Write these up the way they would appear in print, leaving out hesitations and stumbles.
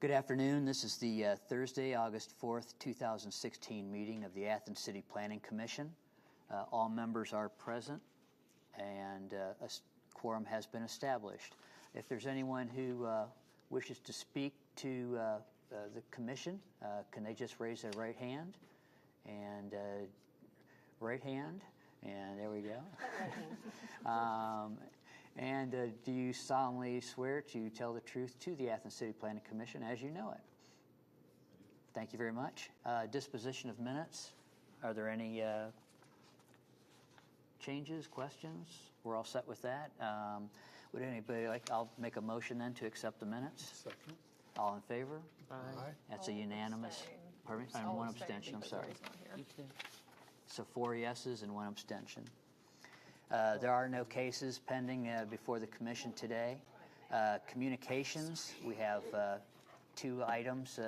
Good afternoon. This is the Thursday, August 4th, 2016 meeting of the Athens City Planning Commission. All members are present and a quorum has been established. If there's anyone who wishes to speak to the commission, can they just raise their right hand? And there we go. And do you solemnly swear to tell the truth to the Athens City Planning Commission as you know it? Thank you very much. Disposition of minutes. Are there any changes, questions? We're all set with that. Would anybody like? I'll make a motion then to accept the minutes. Second. All in favor? Aye. That's a unanimous. Pardon me? And one abstention. I'm sorry. So 4 yeses and 1 abstention. There are no cases pending before the commission today. Communications, we have 2 items.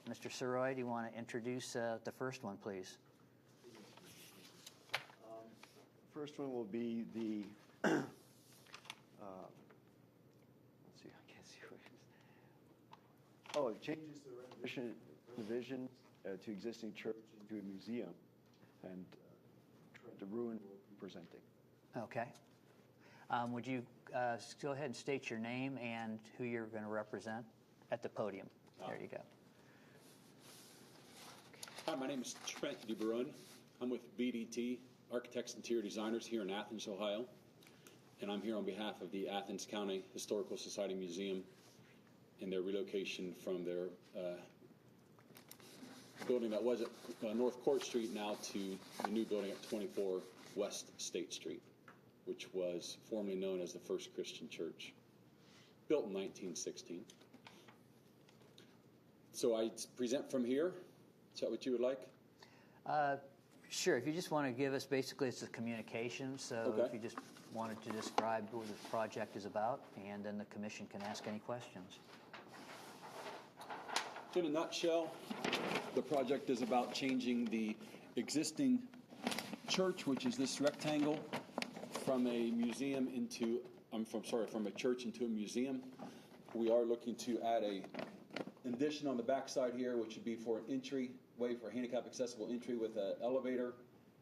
Mr. Suroy, do you want to introduce the first one, please? First one will be the, let's see, I can't see where it is. Oh, it changes the revision to existing church into a museum, and the ruin will be presenting. Okay. Would you go ahead and state your name and who you're going to represent at the podium? There you go. Hi, my name is Trent DeBarun. I'm with BDT, Architects and Interior Designers here in Athens, Ohio. And I'm here on behalf of the Athens County Historical Society Museum in their relocation from their building that was at North Court Street now to the new building at 24 West State Street, which was formerly known as the First Christian Church, built in 1916. So I present from here. Is that what you would like? Sure. If you just want to give us, basically it's a communication, so okay. If you just wanted to describe what the project is about, and then the commission can ask any questions. In a nutshell, the project is about changing the existing church, which is this rectangle, from a museum into, from a church into a museum. We are looking to add an addition on the back side here, which would be for an entryway for handicap accessible entry with an elevator,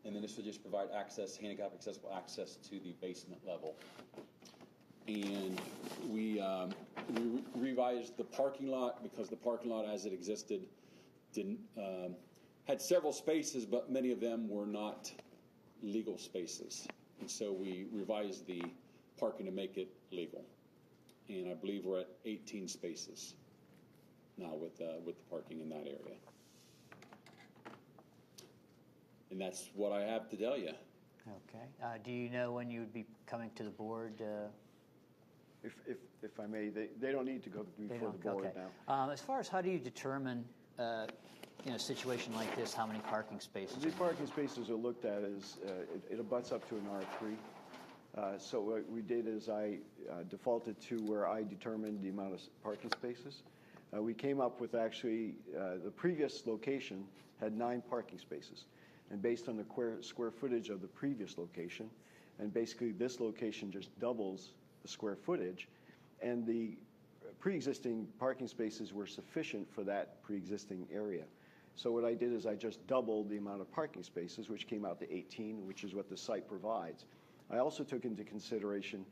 and then this would just provide access, handicap accessible access to the basement level. And we revised the parking lot because the parking lot as it existed had several spaces, but many of them were not legal spaces. And so we revised the parking to make it legal. And I believe we're at 18 spaces now with the parking in that area. And that's what I have to tell you. Okay. Do you know when you would be coming to the board? If I may, they don't need to go before the board okay. now. As far as how do you determine, in a situation like this, how many parking spaces? These parking spaces are looked at as, it abuts up to an R3. So what we did is I defaulted to where I determined the amount of parking spaces. We came up with actually, the previous location had 9 parking spaces. And based on the square footage of the previous location, and basically this location just doubles the square footage, and the pre-existing parking spaces were sufficient for that pre-existing area. So what I did is I just doubled the amount of parking spaces, which came out to 18, which is what the site provides. I also took into consideration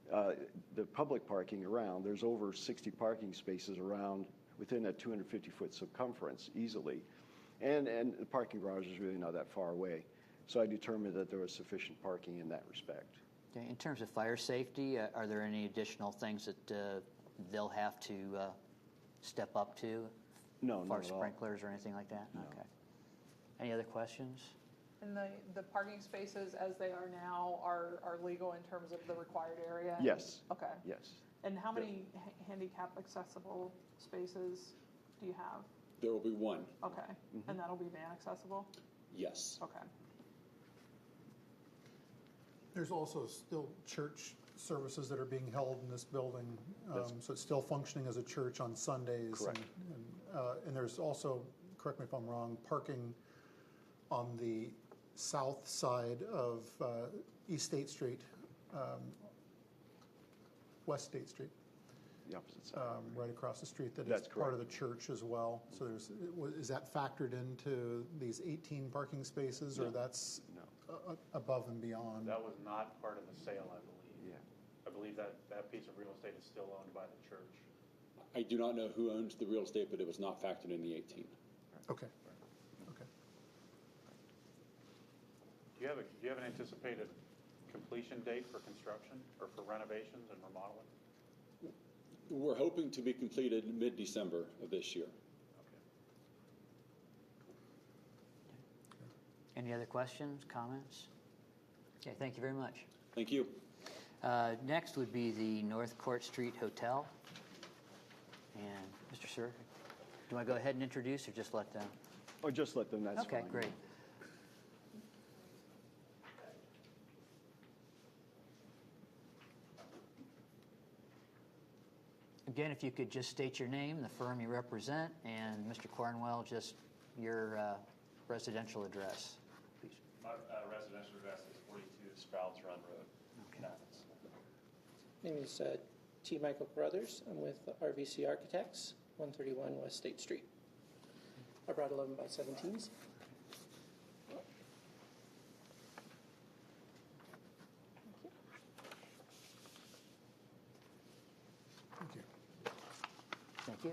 the public parking around. There's over 60 parking spaces around within that 250-foot circumference easily. And the parking garage is really not that far away. So I determined that there was sufficient parking in that respect. Okay. In terms of fire safety, are there any additional things that they'll have to step up to? No, as far as not at all. sprinklers or anything like that? No. Okay. Any other questions? And the parking spaces as they are now are legal in terms of the required area? Yes. Okay. Yes. And how many handicap accessible spaces do you have? There will be 1. Okay. And that'll be van accessible? Yes. Okay. There's also still church services that are being held in this building, so it's still functioning as a church on Sundays. Correct. And there's also, correct me if I'm wrong, parking on the south side of East State Street, West State Street. the opposite side. right across the street that That's is part of correct. the church as well. So is that factored into these 18 parking spaces, or that's above and beyond? That was not part of the sale, I believe. Yeah. I believe that piece of real estate is still owned by the church. I do not know who owns the real estate, but it was not factored in the 18. Okay. Okay. Do you have an anticipated completion date for construction or for renovations and remodeling? We're hoping to be completed mid-December of this year. Okay. Any other questions, comments? Okay, thank you very much. Thank you. Next would be the North Court Street Hotel. And Mr. Sir, do I go ahead and introduce or just let them? Or just let them, that's fine. Okay, great. Again, if you could just state your name, the firm you represent, and Mr. Cornwell, just your residential address, please. My residential address is 42 Sprouts Run Road in Athens. My name is T. Michael Carruthers. I'm with RVC Architects, 131 West State Street. I brought 11 by 17s. Thank you. Thank you.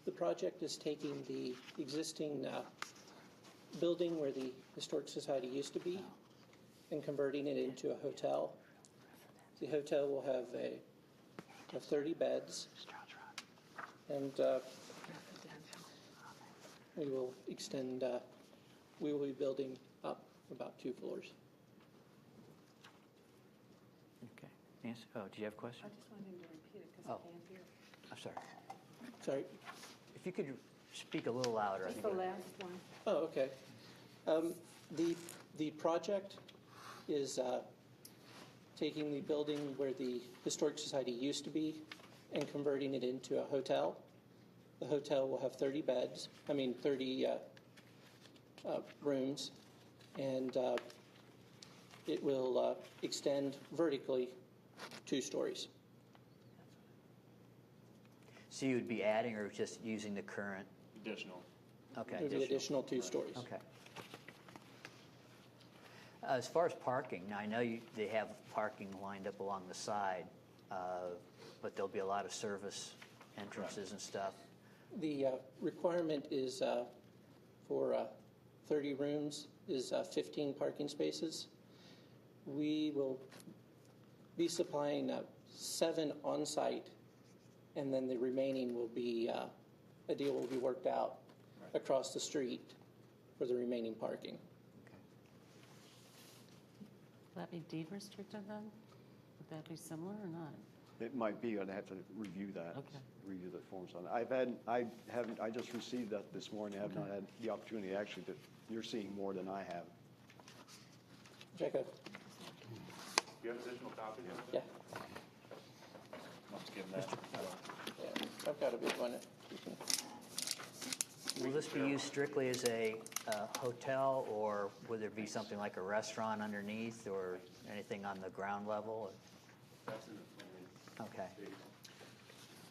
The project is taking the existing building where the Historic Society used to be and converting it into a hotel. The hotel will have 30 beds, and we will extend. We will be building up about 2 floors. Okay. Nancy, oh, do you have a question? I just wanted him to repeat it because Oh. I can't hear. I'm sorry. Sorry. If you could speak a little louder. I Just think the it- last one. Oh, okay. The project is taking the building where the Historic Society used to be and converting it into a hotel. The hotel will have 30 beds, 30 rooms, and it will extend vertically 2 stories. So you would be adding or just using the current? Additional. Okay. The additional 2 stories. Okay. As far as parking, now I know they have parking lined up along the side, but there'll be a lot of service entrances and stuff. The requirement is for 30 rooms is 15 parking spaces. We will be supplying 7 on-site, and then the remaining will be, a deal will be worked out across the street for the remaining parking. Will that be deed restricted then? Would that be similar or not? It might be, I'd have to review that, Okay. review the forms on it. I just received that this morning. I have not had the opportunity, actually, you're seeing more than I have. Jacob? Do you have additional copies of Yeah. it? I'll just give them that. Yeah, I've got a big one. Will this be used strictly as a hotel, or would there be something like a restaurant underneath, or anything on the ground level? That's in the plan. Okay.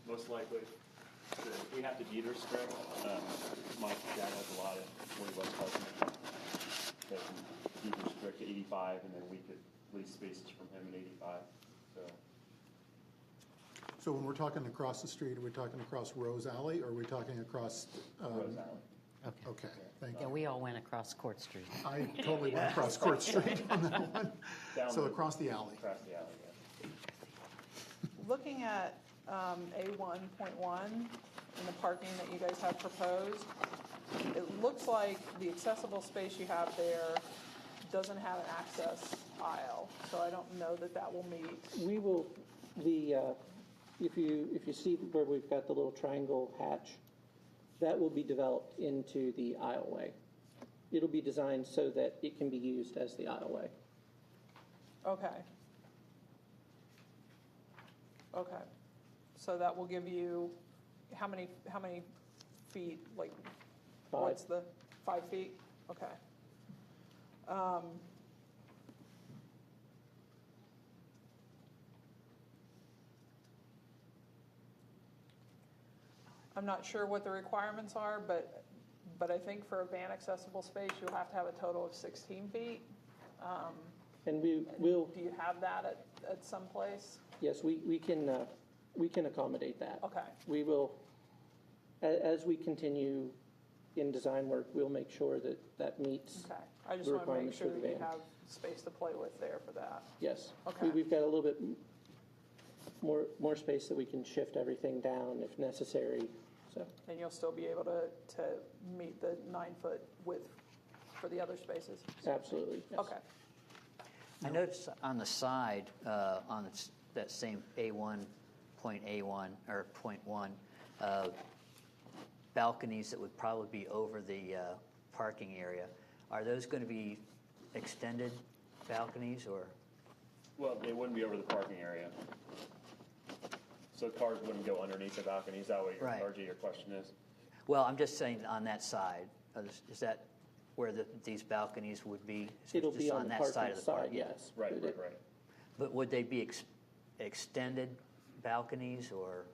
Most likely, we have to deed restrict. My dad has a lot of 40 West Park that can deed restrict to 85, and then we could lease spaces from him at 85. So when we're talking across the street, are we talking across Rose Alley, or are we talking across? Rose Alley. Okay, thank Yeah, you. we all went across Court Street. I totally went across Court Street on that one. Down So the- across the alley. Across the alley, yeah. Looking at A1.1 and the parking that you guys have proposed, it looks like the accessible space you have there doesn't have an access aisle, so I don't know that that will meet. We will, if you see where we've got the little triangle hatch, that will be developed into the aisleway. It'll be designed so that it can be used as the aisleway. Okay. Okay. So that will give you, how many feet, like, 5. what's the, 5 feet? Okay. I'm not sure what the requirements are, but I think for a van accessible space, you'll have to have a total of 16 feet. And we will, Do you have that at some place? yes, we can accommodate that. Okay. We will, as we continue in design work, we'll make sure that that meets. Okay. I just The want to make requirements sure for the that you van. have space to play with there for that. Yes. Okay. We've got a little bit more space that we can shift everything down if necessary, so. And you'll still be able to meet the 9-foot width for the other spaces? Absolutely, yes. Okay. I noticed on the side, on that same A1, or point 1, balconies that would probably be over the parking area. Are those going to be extended balconies, or? Well, they wouldn't be over the parking area. So cars wouldn't go underneath the balcony. Is that what Right. RG, your question is? Well, I'm just saying on that side. Is that where these balconies would be? It'll Just be on the that parking of the park, side, yeah. yes. Right. But would they be extended balconies, or?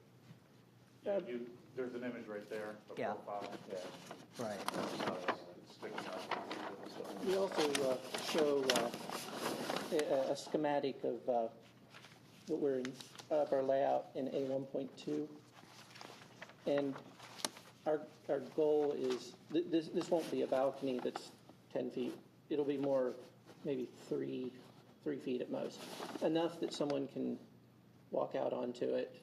There's an image right there, a Yeah. profile. Yeah. Right. It's sticking out. We also show a schematic of what we're in, of our layout in A1.2. And our goal is, this won't be a balcony that's 10 feet. It'll be more, maybe 3 feet at most. Enough that someone can walk out onto it,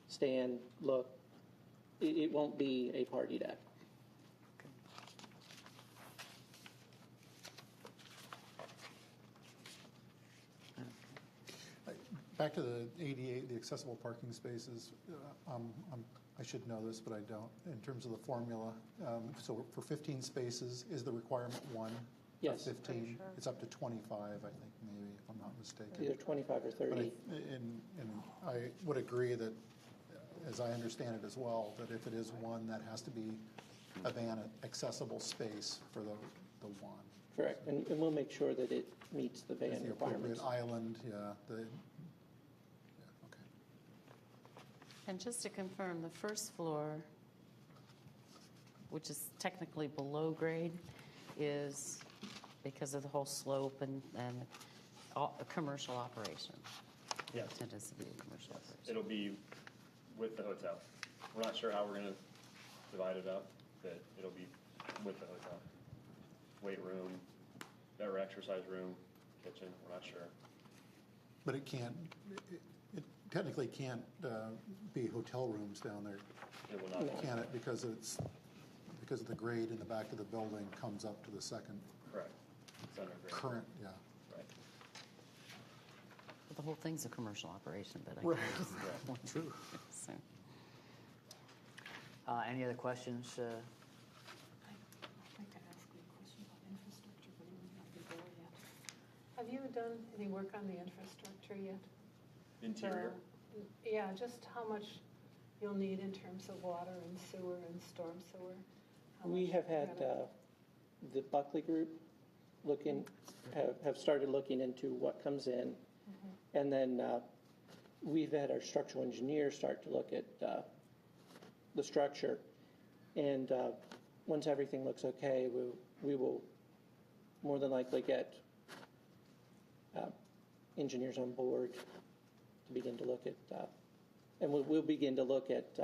stand, look. It won't be a party deck. Back to the ADA, the accessible parking spaces, I should know this, but I don't. In terms of the formula, so for 15 spaces, is the requirement 1 of Yes. 15? It's up to 25, I think, maybe, if I'm not mistaken. Either 25 or But 30. I would agree that, as I understand it as well, that if it is 1, that has to be a van accessible space for the 1. Correct, and we'll make sure that it meets the Is van the requirements. appropriate island, okay. And just to confirm, the first floor, which is technically below grade, is because of the whole slope and a commercial operation. Yes. It tends to be a commercial operation. It'll be with the hotel. We're not sure how we're going to divide it up, but it'll be with the hotel. Weight room, better exercise room, kitchen, we're not sure. But it technically can't be hotel rooms down there, It will not be. can it? Because of the grade in the back of the building comes up to the second Correct. It's under grade. current, yeah. Right. Well, the whole thing's a commercial operation, but I Right. just True. So, Any other questions? I'd like to ask you a question about infrastructure, but it would not be there yet. Have you done any work on the infrastructure yet? Interior? Yeah, just how much you'll need in terms of water and sewer and storm sewer? How We much have you're had gonna- the Buckley Group have started looking into what comes in. And then we've had our structural engineer start to look at the structure. And once everything looks okay, we will more than likely get engineers on board to begin to look at, and we'll begin to look at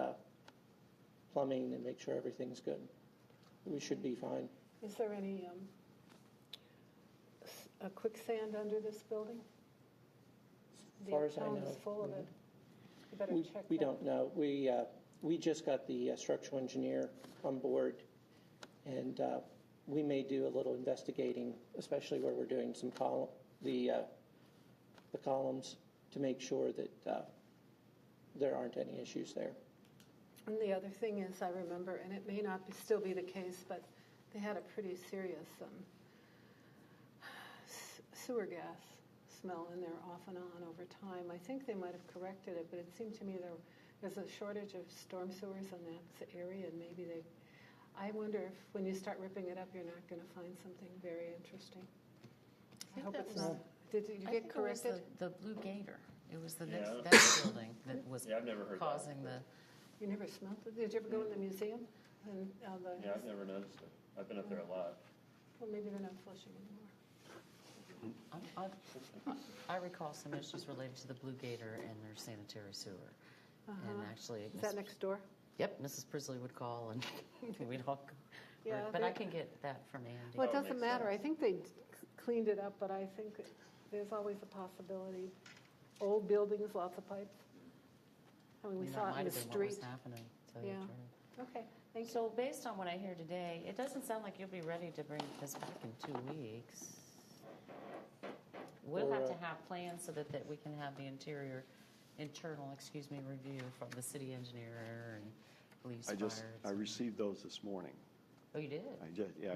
plumbing and make sure everything's good. We should be fine. Is there any a quicksand under this building? As far as I The town know, is full of no. it. You better check We that. don't know. We just got the structural engineer on board, and we may do a little investigating, especially where we're doing some the columns, to make sure that there aren't any issues there. And the other thing is, I remember, and it may not still be the case, but they had a pretty serious sewer gas smell in there off and on over time. I think they might have corrected it, but it seemed to me there's a shortage of storm sewers in that area, and maybe I wonder if when you start ripping it up, you're not going to find something very interesting. I hope it's not. Did you I get think corrected? It was the Blue Gator. It was the Yeah. that building that was Yeah, I've never heard that causing before. the. You never smelled it? Did you ever go in the museum? And Yeah, I've never noticed it. I've been up there a lot. Well, maybe they're not flushing anymore. I recall some issues related to the Blue Gator and their sanitary sewer. And actually, Is that next door? Yep, Mrs. Prisley would call and we'd all. Yeah, but I they- can get that from Andy. Well, it Oh, doesn't makes matter. I sense. think they cleaned it up, but I think there's always a possibility. Old buildings, lots of pipes. I mean, we And saw that it might in the have been what was street. happening. To tell you Yeah. the truth. Okay, thank you. So based on what I hear today, it doesn't sound like you'll be ready to bring this back in 2 weeks. We'll have to have plans so that we can have the internal review from the city engineer and police, I fire. received those this morning. Oh, you did?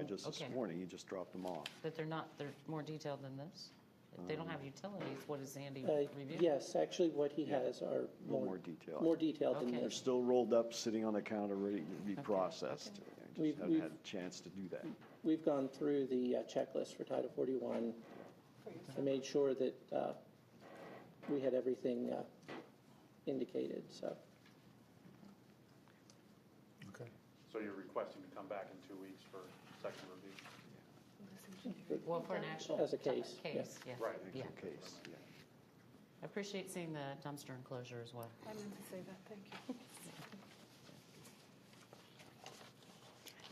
Just this Okay. morning, he just dropped them off. But they're more detailed than this? If they don't have utilities, what is Andy reviewing? Yes, actually, what he has are A little more detailed. more detailed than Okay. They're this. still rolled up, sitting on the counter, ready to be processed. I just We've- haven't had a chance to do that. We've gone through the checklist for Title 41 and made sure that we had everything indicated, so. Okay. So you're requesting to come back in 2 weeks for second review? Well, for an actual As a case, case, yeah. Right. Yeah. Actual case, yeah. I appreciate seeing the dumpster enclosure as well. I meant to say that, thank you.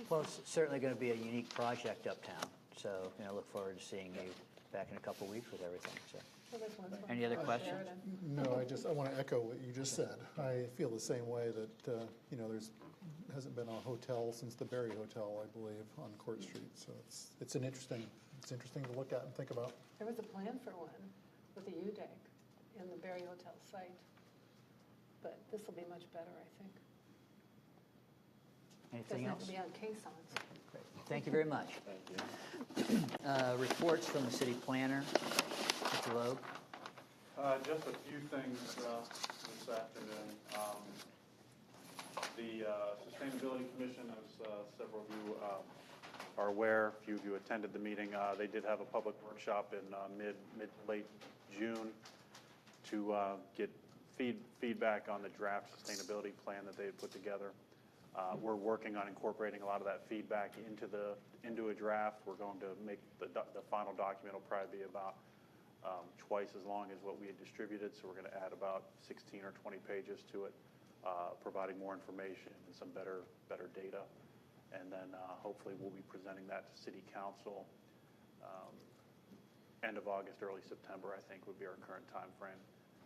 Well, it's certainly going to be a unique project uptown, so look forward to seeing you back in a couple of weeks with everything. So, Well, this one's from any other questions? Sheridan. No, I want to echo what you just said. I feel the same way that, hasn't been a hotel since the Berry Hotel, I believe, on Court Street. So it's interesting to look at and think about. There was a plan for one with a U-deck in the Berry Hotel site, but this will be much better, I think. Anything Doesn't have else? to be on caissons. Great. Thank you very much. Reports from the city planner, Mr. Loeb. Just a few things this afternoon. The Sustainability Commission, as several of you are aware, a few of you attended the meeting, they did have a public workshop in mid to late June to get feedback on the draft sustainability plan that they had put together. We're working on incorporating a lot of that feedback into a draft. We're going to make the final document will probably be about twice as long as what we had distributed, so we're going to add about 16 or 20 pages to it, providing more information and some better data. And then hopefully we'll be presenting that to City Council end of August, early September, I think would be our current time frame.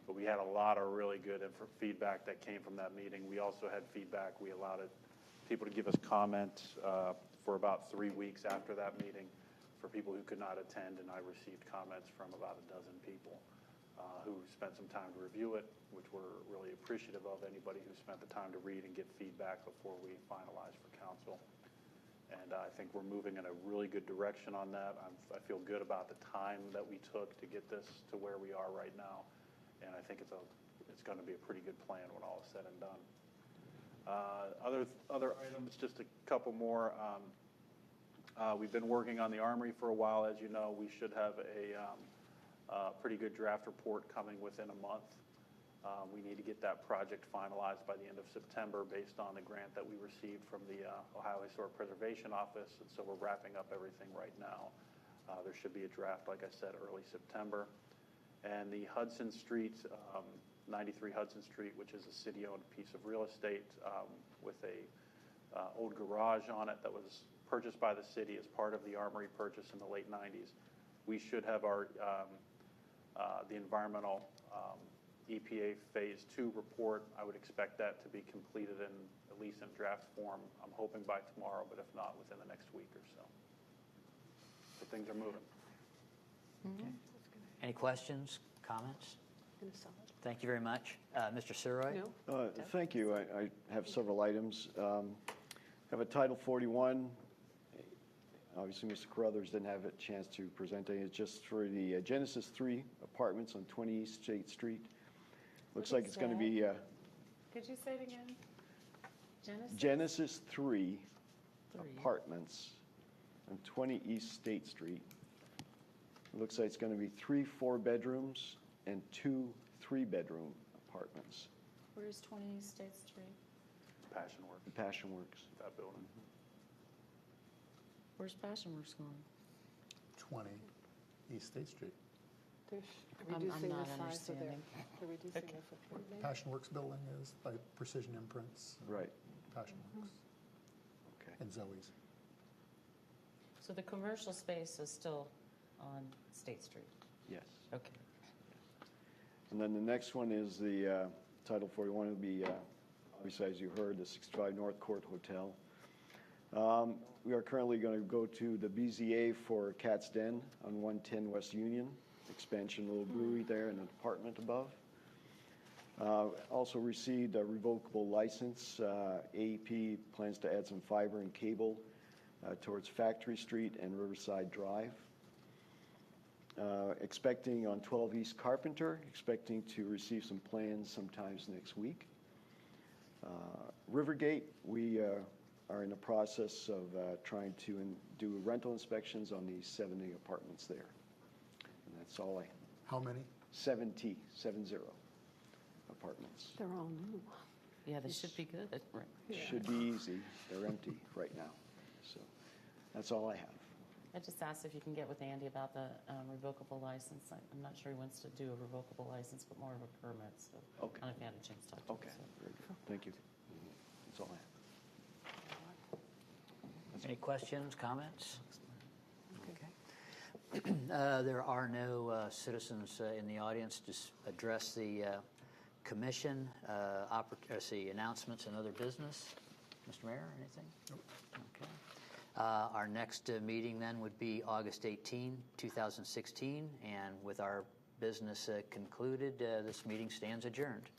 But we had a lot of really good feedback that came from that meeting. We also had feedback. We allowed people to give us comments for about 3 weeks after that meeting for people who could not attend, and I received comments from about a dozen people who spent some time to review it, which we're really appreciative of, anybody who spent the time to read and get feedback before we finalize for council. And I think we're moving in a really good direction on that. I feel good about the time that we took to get this to where we are right now. And I think it's going to be a pretty good plan when all is said and done. Other items, just a couple more. We've been working on the Armory for a while. As you know, we should have a pretty good draft report coming within a month. We need to get that project finalized by the end of September based on the grant that we received from the Ohio Historic Preservation Office, and so we're wrapping up everything right now. There should be a draft, like I said, early September. And the Hudson Street, 93 Hudson Street, which is a city-owned piece of real estate with a old garage on it that was purchased by the city as part of the Armory purchase in the late 90s. We should have our the environmental EPA Phase 2 report. I would expect that to be completed at least in draft form. I'm hoping by tomorrow, but if not, within the next week or so. So things are moving. Okay. Any questions, comments? Gonna sell it. Thank you very much. Mr. Siroy? No? Thank you. I have several items. Have a Title 41 Obviously, Mr. Carruthers didn't have a chance to present it. It's just for the Genesis 3 apartments on 20 East State Street. Looks like it's going to be Could you say it again? Genesis 3 apartments on 20 East State Street. It looks like it's going to be 3 4-bedrooms and 2 3-bedroom apartments. Where's 20 State Street? Passion Work, The Passion Works. that building. Where's Passion Works going? 20 East State Street. They're I'm reducing not the size of their, understanding. they're reducing their footprint. maybe? Passion Works building is by Precision Imprints. Right. Passion Works. Okay. And Zoe's. So the commercial space is still on State Street? Yes. Okay. And then the next one is the Title 41 will be, obviously, as you heard, the 65 North Court Hotel. We are currently going to go to the BZA for Cat's Den on 110 West Union. Expansion, little brewery there and an apartment above. Also received a revocable license. AEP plans to add some fiber and cable towards Factory Street and Riverside Drive. Expecting on 12 East Carpenter, expecting to receive some plans sometimes next week. Rivergate, we are in the process of trying to do rental inspections on these 70 apartments there. And that's all I, How many? 70 apartments. They're all new. Yeah, they should be good. Right. Should be easy. They're empty right now. So that's all I have. I just asked if you can get with Andy about the revocable license. I'm not sure he wants to do a revocable license, but more of a permit, so Okay. I don't know if you had a chance to talk to him. Okay, so. very good. Thank you. That's all I have. Any questions, comments? Okay. There are no citizens in the audience to address the commission, announcements and other business. Mr. Mayor, anything? Nope. Okay. Our next meeting then would be August 18, 2016, and with our business concluded, this meeting stands adjourned.